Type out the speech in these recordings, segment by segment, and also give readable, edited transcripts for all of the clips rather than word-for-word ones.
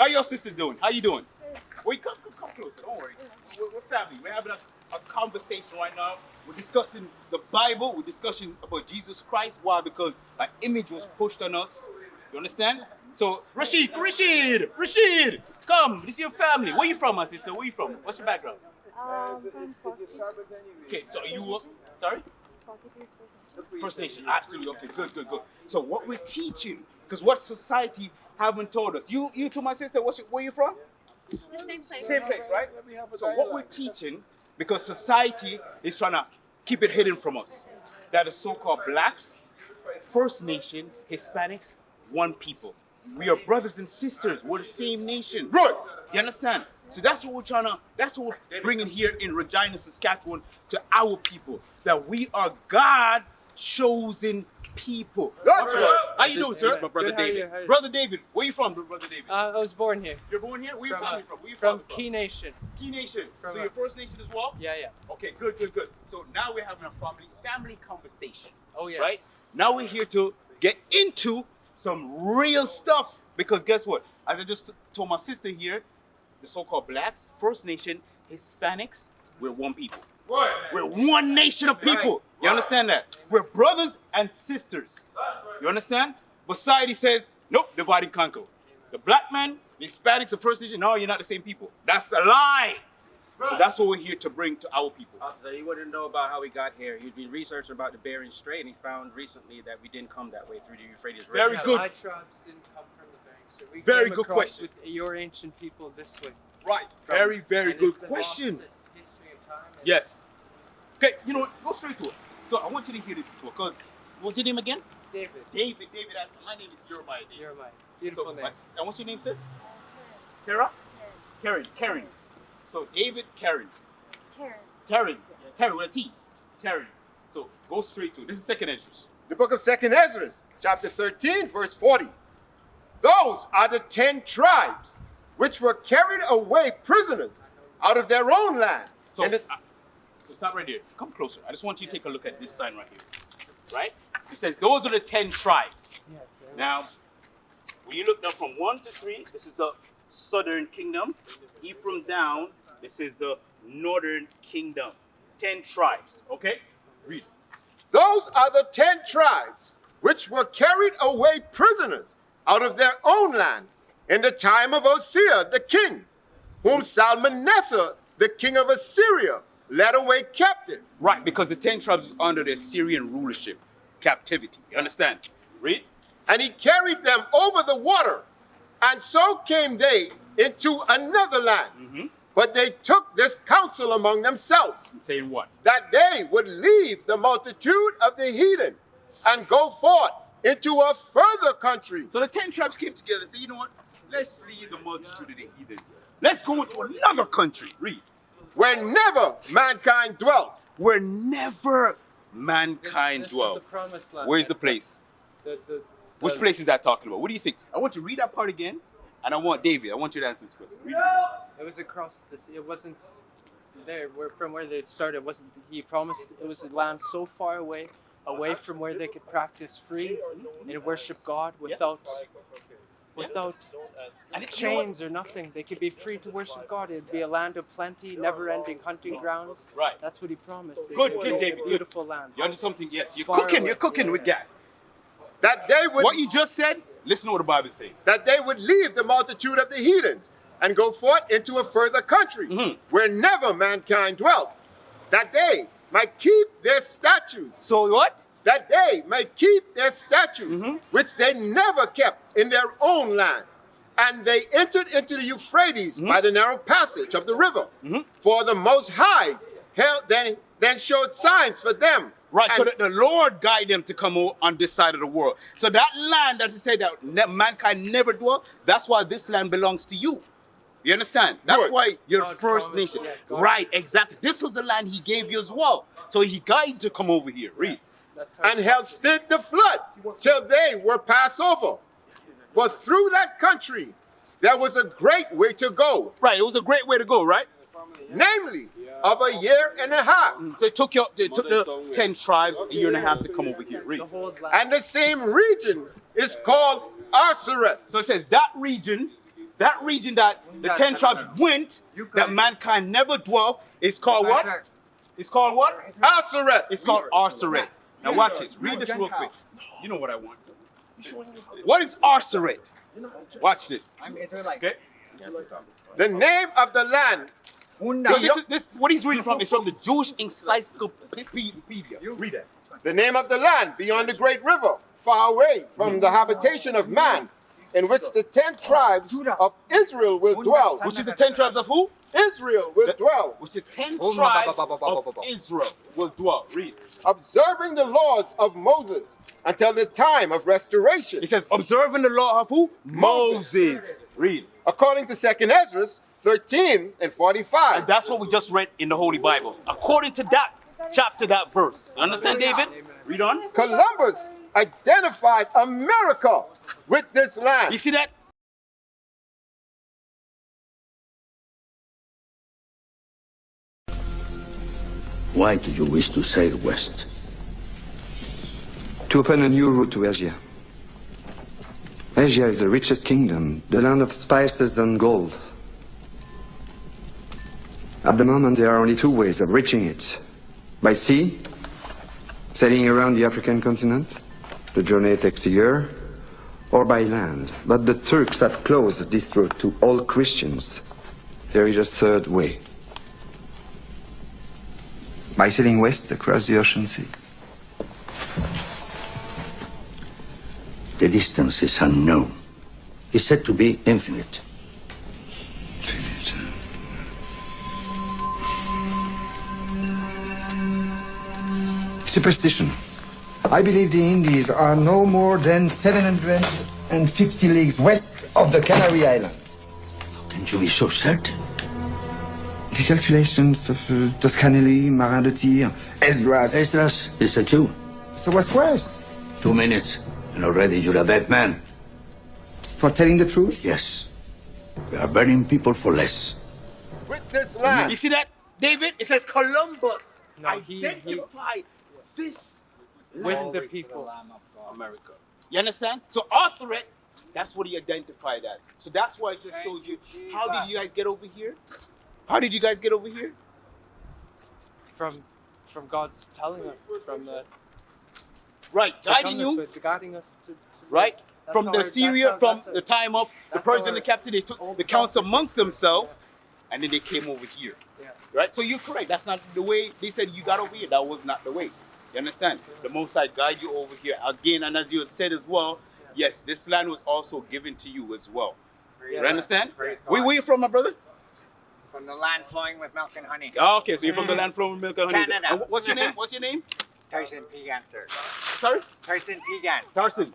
How your sisters doing? How you doing? Wait, come closer. Don't worry. We're family. We're having a conversation right now. We're discussing the Bible. We're discussing about Jesus Christ. Why? Because an image was pushed on us. You understand? So, Rashid, come. This is your family. Where you from, my sister? Where you from? What's your background? From Okay, so you sorry? First Nation. Absolutely. Okay, good. So what we're teaching, because what society haven't told us. You to my sister, where you from? The same place. Same place, right? So what we're teaching, because society is trying to keep it hidden from us, that the so-called blacks, First Nation, Hispanics, one people. We are brothers and sisters. We're the same nation. Right. You understand? So that's what that's what we're bringing here in Regina, Saskatchewan to our people. That we are God chosen people. That's right. How you doing, sir? This is my brother Good, how are you? David. How are you? Brother David, where you from, brother David? I was born here. You're born here? Where you family from? Where you From from? Key Nation. Key Nation. From, So you're First Nation as well? Yeah. Okay, good. So now we're having a family conversation. Oh yeah. Right? Now we're here to get into some real stuff. Because guess what? As I just told my sister here, the so-called blacks, First Nation, Hispanics, we're one people. Right. We're one nation of people. You understand that? We're brothers and sisters. You understand? But society says, nope, divide and conquer. The black man, the Hispanics, the First Nation, no, you're not the same people. That's a lie. So that's what we're here to bring to our people. Officer, he wouldn't know about how we got here. He's been researching about the Bering Strait, and he found recently that we didn't come that way through the Euphrates River. Very good. My tribes didn't come from the Bering Strait. We Very came good across question. With your ancient people this way. Right. From- Very and good it's the question. lost history of time. And Yes. Okay, you know what? Go straight to it. So I want you to hear this as well. Because, what's your name again? David. David, my name is Jeremiah David. You're mine. Beautiful So, name. and what's your name, sis? Kara? Karen. So David, Karen with a T. Karen. So go straight to it. This is Second Esdras. The book of 2nd Ezra, chapter 13, verse 40. Those are the 10 tribes which were carried away prisoners out of their own land. So, And so stop right there. Come closer. I just want you to take a look at this sign right here. Right? It says those are the 10 tribes. Yes. Now, when you look down from 1 to 3, this is the southern kingdom. Ephraim down, this is the northern kingdom. 10 tribes. Okay? Read. those are the 10 tribes which were carried away prisoners out of their own land in the time of Hosea the king, whom Salmanasseh, the king of Assyria, led away captive. Right, because the 10 tribes is under the Assyrian rulership, captivity. You understand? Read. And he carried them over the water, and so came they into another land. Mm-hmm. But they took this counsel among themselves, Saying what? that they would leave the multitude of the heathen and go forth into a further country. So the 10 tribes came together and said, you know what? Let's leave the multitude of the heathens. Let's go into another country. Read. Where never mankind dwelt. Where never mankind This dwelt. is the promised land. Where's the place? The Which place is that talking about? What do you think? I want you to read that part again. And I want David, I want you to answer this question. Read it. It was across the sea. It wasn't there. From where they started. It wasn't. He promised it was a land so far away from where they could practice free and worship God without And it- chains or nothing. They could be free to worship God. It'd be a land of plenty, never-ending hunting grounds. Right. That's what he promised. Good, It would good, be David, a good. beautiful land. You're onto something, yes. You're Far cooking, away. you're cooking with Yeah. gas. That they would What you just said, listen to what the Bible is saying. that they would leave the multitude of the heathens and go forth into a further country Mhm. where never mankind dwelt, that they might keep their statutes, So what? that they may keep their statutes, Mhm. which they never kept in their own land. And they entered into the Euphrates by the narrow passage of the river. Mhm. For the Most High then showed signs for them. Right, so And- that the Lord guide them to come on this side of the world. So that land that he said that mankind never dwell, that's why this land belongs to you. You understand? That's Good. why you're God First promised, Nation. yeah, God- Right, exactly. This was the land he gave you as well. So he guided you to come over here. Read. That's how and held stood the flood till they were passed over. For through that country there was a great way to go, Right, it was a great way to go, right? namely of a year and a half. So they took the 10 tribes a year and a half to come over here. Read. the whole land. And the same region is called Arsareth. So it says that region that region that the 10 tribes went, that mankind never dwelt, is called what? It's called what? Asareth. It's called Arsaret. Now watch this. Read this real quick. You know what I want. What is Arsaret? Watch this. I'm Israelite. Okay. The name of the land. So this what he's reading from is from the Jewish Encyclopedia. Read it. The name of the land beyond the great river, far away from the habitation of man, in which the 10 tribes of Israel will dwell. Which is the 10 tribes of who? Israel will dwell, Which the 10 tribes of Israel will dwell. Read. observing the laws of Moses until the time of restoration. It says, observing the law of who? Moses. Read. According to 2nd Ezra 13 and 45. And that's what we just read in the Holy Bible. According to that chapter, that verse. You understand, David? Read on. Columbus identified America with this land. You see that? Why do you wish to sail west? To open a new route to Asia. Asia is the richest kingdom, the land of spices and gold. At the moment, there are only two ways of reaching it. By sea, sailing around the African continent. The journey takes a year. Or by land. But the Turks have closed this route to all Christians. There is a third way. By sailing west across the ocean sea. The distance is unknown. It's said to be infinite. Superstition. I believe the Indies are no more than 750 leagues west of the Canary Islands. How can you be so certain? The calculations of Toscanelli, Marin de Tir, Esdras. Esdras is a Jew. So what's worse? 2 minutes, and already you're a dead man. For telling the truth? Yes. We are burning people for less. With this land. You see that, David? It says Columbus No, he- identified this With the people. America. You understand? So Arthurite, that's what he identified as. So that's why I just showed you. How did you guys get over here? How did you guys get over here? From God's telling us, from Right, guiding guiding us to right? That's From how the it- that's Syria, how- from that's the time of the that's how Persian our the captive, they took old the counsel prophecy- amongst themselves, and then they came over here. Yeah. Right? So you're correct. That's not the way they said you got over here. That was not the way. You understand? The Most High guide you over here again, and as you had said as well, yes, this land was also given to you as well. You understand? Where you from, my brother? From the land flowing with milk and honey. Oh, okay, so you're from the land flowing with milk and honey. Canada. And what's your name? What's your name? Tyson Pegan, sir. Sorry? Tyson Pegan. Tarson.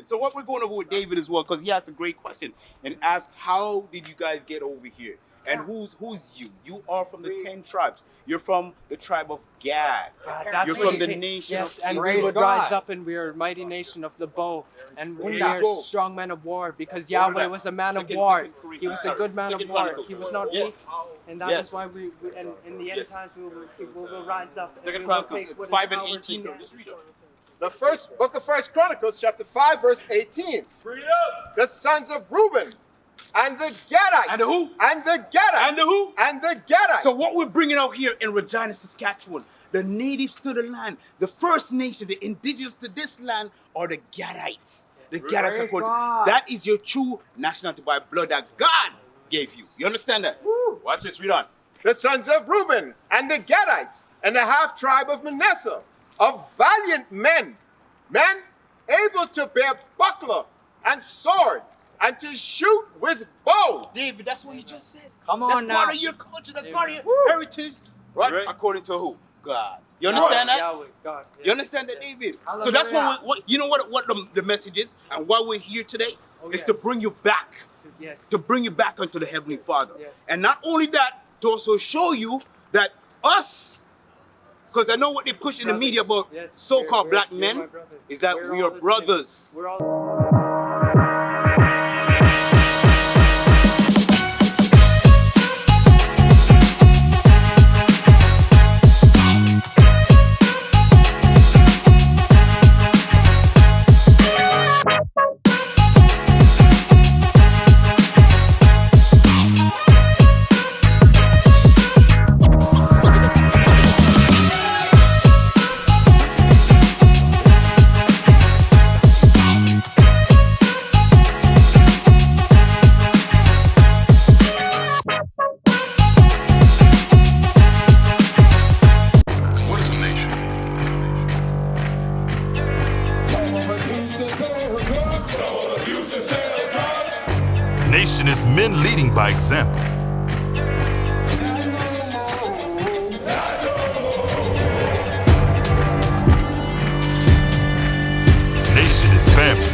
So what we're going over with David as well, because he asked a great question and asked, how did you guys get over here? And who's you? You are from the 10 tribes. You're from the tribe of Gad. That's You're what from he the came- nation Yes, of and we Israel. would rise up, and we are a mighty nation of the bow, and we are strong men of war, because Yahweh was a man of war. He was a good man of war. He was not weak, and that is why we and in the end Yes. times we will rise up. And Second we will Chronicles, take it's what is 5 and ours 18. again. Just read it. The first book of 1 Chronicles, chapter 5, verse 18. The sons of Reuben and the Gadites. And the who? And the Gadites. And the who? And the Gadites. So what we're bringing out here in Regina, Saskatchewan, the natives to the land, the first nation, the indigenous to this land are the Gadites. The Gadites, according, that is your true nationality by blood that God gave you. You understand that? Watch this, read on. the sons of Reuben and the Gadites and the half tribe of Manasseh, of valiant men, men able to bear buckler and sword and to shoot with bow. David, that's what you just said. Come That's on now. part of your culture. That's part of your heritage. Right? Right. According to who? God. You understand that? Yahweh, God. You understand that, David? So that's what you know what the message is, and why we're here today is to bring you back, Yes. to bring you back unto the Heavenly Father. Yes. And not only that, to also show you that us, because I know what they push in the media about Yes, so-called we're- black you're men, my brothers. is that We're we all are the same. brothers. We're all. leading by example. Nation is family.